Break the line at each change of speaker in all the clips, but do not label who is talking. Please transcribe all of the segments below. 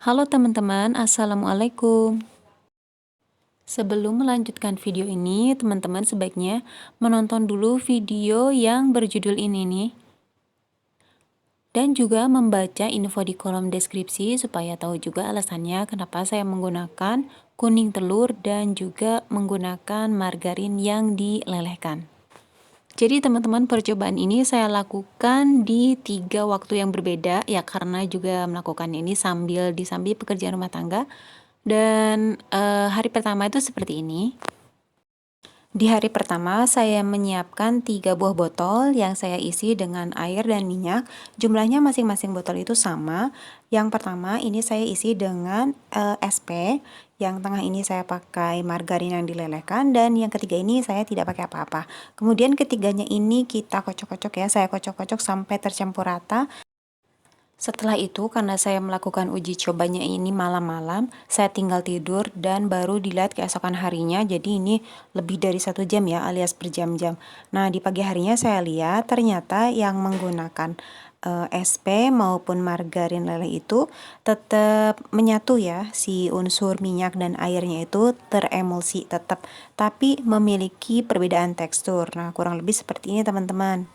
Halo teman-teman, Assalamualaikum. Sebelum melanjutkan video ini, teman-teman sebaiknya menonton dulu video yang berjudul ini nih. Dan juga membaca info di kolom deskripsi supaya tahu juga alasannya kenapa saya menggunakan kuning telur dan juga menggunakan margarin yang dilelehkan. Jadi teman-teman, percobaan ini saya lakukan di 3 waktu yang berbeda ya, karena juga melakukan ini sambil disambi pekerjaan rumah tangga. Dan hari pertama itu seperti ini. Di hari pertama saya menyiapkan 3 buah botol yang saya isi dengan air dan minyak. Jumlahnya masing-masing botol itu sama. Yang pertama ini saya isi dengan SP, yang tengah ini saya pakai margarin yang dilelehkan, dan yang ketiga ini saya tidak pakai apa-apa. Kemudian ketiganya ini kita kocok-kocok ya, saya kocok-kocok sampai tercampur rata. Setelah itu, karena saya melakukan uji cobanya ini malam-malam, saya tinggal tidur dan baru dilihat keesokan harinya. Jadi ini lebih dari 1 jam ya, alias berjam-jam. Nah, di pagi harinya saya lihat ternyata yang menggunakan SP maupun margarin leleh itu tetap menyatu ya, si unsur minyak dan airnya itu teremulsi tetap, tapi memiliki perbedaan tekstur. Nah, kurang lebih seperti ini teman-teman.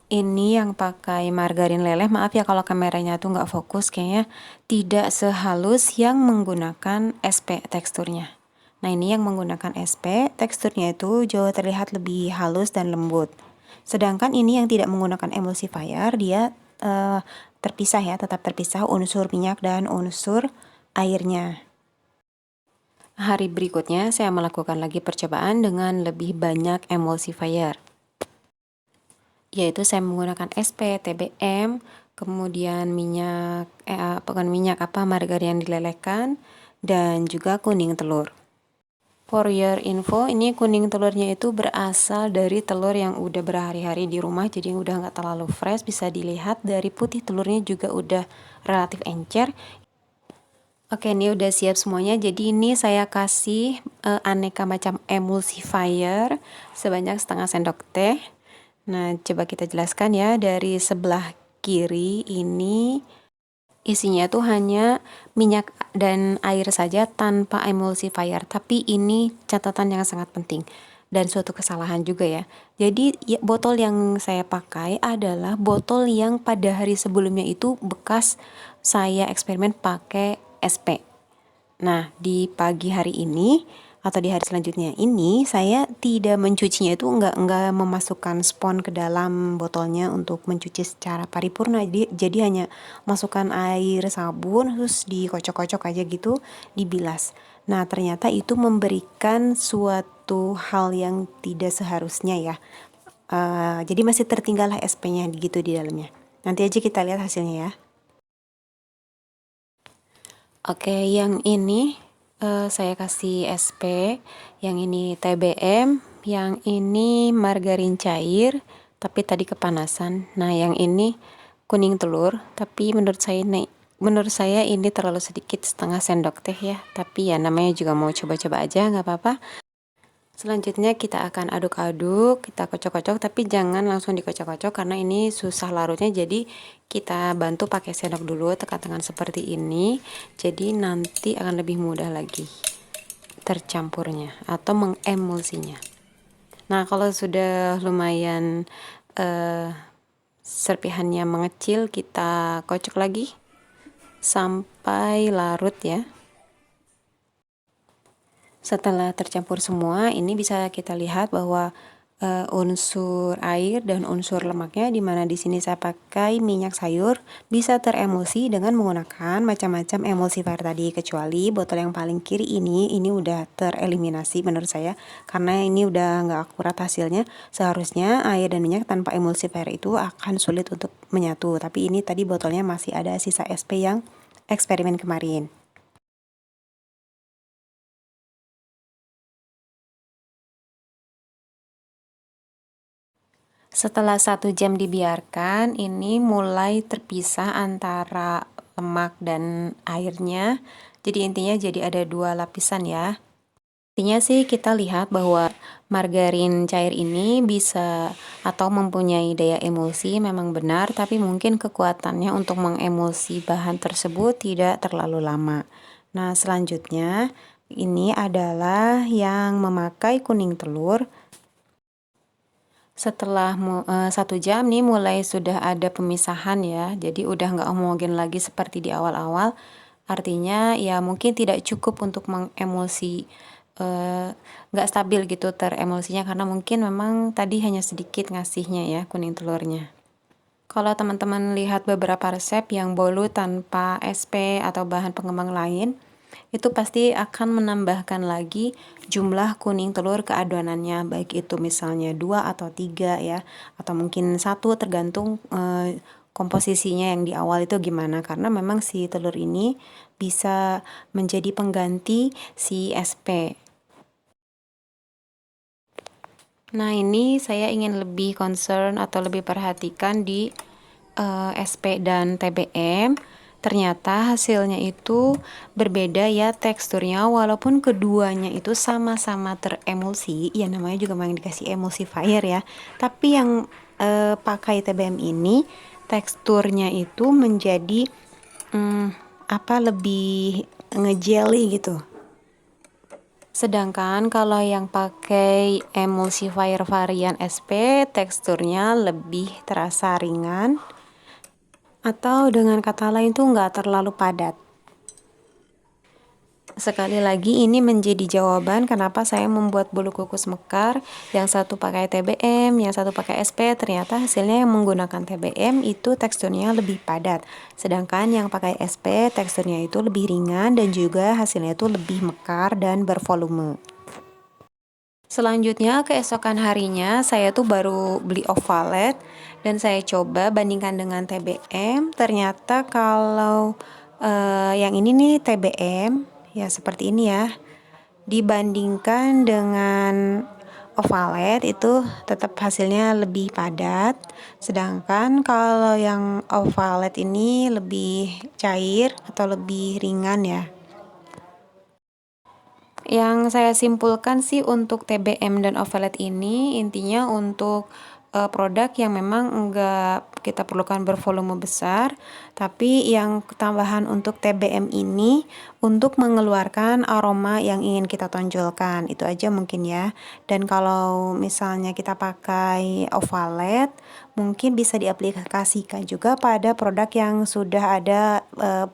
Ini yang pakai margarin leleh, maaf ya kalau kameranya tuh nggak fokus, kayaknya tidak sehalus yang menggunakan SP teksturnya. Nah, ini yang menggunakan SP, teksturnya itu jauh terlihat lebih halus dan lembut. Sedangkan ini yang tidak menggunakan emulsifier, dia terpisah ya, tetap terpisah unsur minyak dan unsur airnya. Hari berikutnya saya melakukan lagi percobaan dengan lebih banyak emulsifier, yaitu saya menggunakan SP, TBM, kemudian margarin yang dilelehkan, dan juga kuning telur. For your info, ini kuning telurnya itu berasal dari telur yang udah berhari-hari di rumah, jadi udah nggak terlalu fresh. Bisa dilihat dari putih telurnya juga udah relatif encer. Oke, ini udah siap semuanya. Jadi ini saya kasih aneka macam emulsifier sebanyak setengah sendok teh. Nah, coba kita jelaskan ya. Dari sebelah kiri ini isinya tuh hanya minyak dan air saja tanpa emulsifier. Tapi ini catatan yang sangat penting dan suatu kesalahan juga ya. Jadi botol yang saya pakai adalah botol yang pada hari sebelumnya itu bekas saya eksperimen pakai SP. Nah, di pagi hari ini atau di hari selanjutnya ini saya tidak mencucinya, itu enggak memasukkan spons ke dalam botolnya untuk mencuci secara paripurna. Jadi hanya masukkan air, sabun, terus dikocok-kocok aja gitu, dibilas. Nah, ternyata itu memberikan suatu hal yang tidak seharusnya ya. Jadi masih tertinggal lah SP-nya gitu di dalamnya. Nanti aja kita lihat hasilnya ya. Oke, yang ini saya kasih SP, yang ini TBM, yang ini margarin cair, tapi tadi kepanasan. Nah, yang ini kuning telur, tapi menurut saya ini terlalu sedikit, setengah sendok teh ya. Tapi ya namanya juga mau coba-coba aja, nggak apa-apa. Selanjutnya kita akan aduk-aduk, kita kocok-kocok, tapi jangan langsung dikocok-kocok karena ini susah larutnya. Jadi kita bantu pakai sendok dulu, tekan tangan seperti ini. Jadi nanti akan lebih mudah lagi tercampurnya atau mengemulsinya. Nah, kalau sudah lumayan serpihannya mengecil, kita kocok lagi sampai larut ya. Setelah tercampur semua, ini bisa kita lihat bahwa unsur air dan unsur lemaknya, di mana di sini saya pakai minyak sayur, bisa teremulsi dengan menggunakan macam-macam emulsifier tadi, kecuali botol yang paling kiri ini udah tereliminasi menurut saya karena ini udah nggak akurat hasilnya. Seharusnya air dan minyak tanpa emulsifier itu akan sulit untuk menyatu, tapi ini tadi botolnya masih ada sisa SP yang eksperimen kemarin. Setelah 1 jam dibiarkan, ini mulai terpisah antara lemak dan airnya. Jadi intinya jadi ada 2 lapisan ya. Intinya sih kita lihat bahwa margarin cair ini bisa atau mempunyai daya emulsi memang benar, tapi mungkin kekuatannya untuk mengemulsi bahan tersebut tidak terlalu lama. Nah, selanjutnya ini adalah yang memakai kuning telur. Setelah 1 jam nih mulai sudah ada pemisahan ya, jadi udah nggak homogen lagi seperti di awal-awal. Artinya ya mungkin tidak cukup untuk mengemulsi, nggak stabil gitu teremulsinya karena mungkin memang tadi hanya sedikit ngasihnya ya kuning telurnya. Kalau teman-teman lihat beberapa resep yang bolu tanpa SP atau bahan pengembang lain, itu pasti akan menambahkan lagi jumlah kuning telur ke adonannya, baik itu misalnya 2 atau 3 ya, atau mungkin 1 tergantung komposisinya yang di awal itu gimana, karena memang si telur ini bisa menjadi pengganti si SP. Nah, ini saya ingin lebih concern atau lebih perhatikan di SP dan TBM. Ternyata hasilnya itu berbeda ya teksturnya, walaupun keduanya itu sama-sama teremulsi, ya namanya juga memang dikasih emulsifier ya. Tapi yang pakai TBM ini teksturnya itu menjadi lebih ngejelly gitu. Sedangkan kalau yang pakai emulsifier varian SP, teksturnya lebih terasa ringan, atau dengan kata lain tuh nggak terlalu padat. Sekali lagi ini menjadi jawaban kenapa saya membuat bolu kukus mekar, yang satu pakai TBM, yang satu pakai SP, ternyata hasilnya yang menggunakan TBM itu teksturnya lebih padat. Sedangkan yang pakai SP teksturnya itu lebih ringan dan juga hasilnya itu lebih mekar dan bervolume. Selanjutnya keesokan harinya saya tuh baru beli ovalet dan saya coba bandingkan dengan TBM. Ternyata kalau yang ini nih TBM ya seperti ini ya, dibandingkan dengan ovalet itu tetap hasilnya lebih padat. Sedangkan kalau yang ovalet ini lebih cair atau lebih ringan ya. Yang saya simpulkan sih untuk TBM dan ovalet ini intinya untuk produk yang memang enggak kita perlukan bervolume besar, tapi yang tambahan untuk TBM ini untuk mengeluarkan aroma yang ingin kita tonjolkan. Itu aja mungkin ya. Dan kalau misalnya kita pakai ovalet, mungkin bisa diaplikasikan juga pada produk yang sudah ada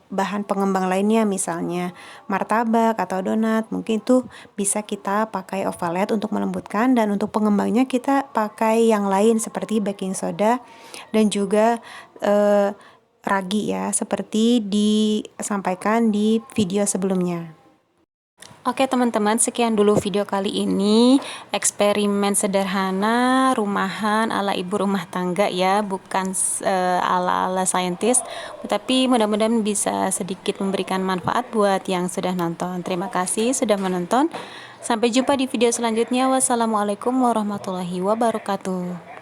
bahan pengembang lainnya, misalnya martabak atau donat. Mungkin itu bisa kita pakai ovalet untuk melembutkan, dan untuk pengembangnya kita pakai yang lain seperti baking soda dan juga ragi ya, seperti disampaikan di video sebelumnya. Oke teman-teman, sekian dulu video kali ini, eksperimen sederhana rumahan ala ibu rumah tangga ya, bukan ala-ala saintis, tapi mudah-mudahan bisa sedikit memberikan manfaat buat yang sudah nonton. Terima kasih sudah menonton, sampai jumpa di video selanjutnya. Wassalamualaikum warahmatullahi wabarakatuh.